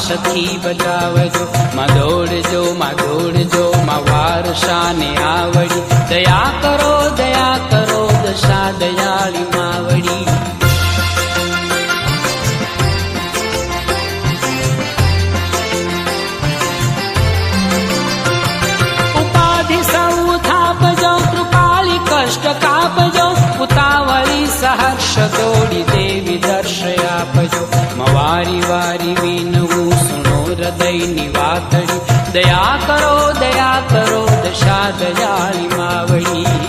સખી બજાવજો માં દોડજો માં વારસાને આવડી દયા કરો દશા દયાળી માવડી ઉપાધિ સૌ થાપજો કૃપાળી કષ્ટ કાપજો ઉતાવળી સહર્ષ દોડી દેવી દર્શ આપજો વારી વારી વિનવું સુનો હૃદયની વાતડી દયા કરો દશા દયાળી માવડી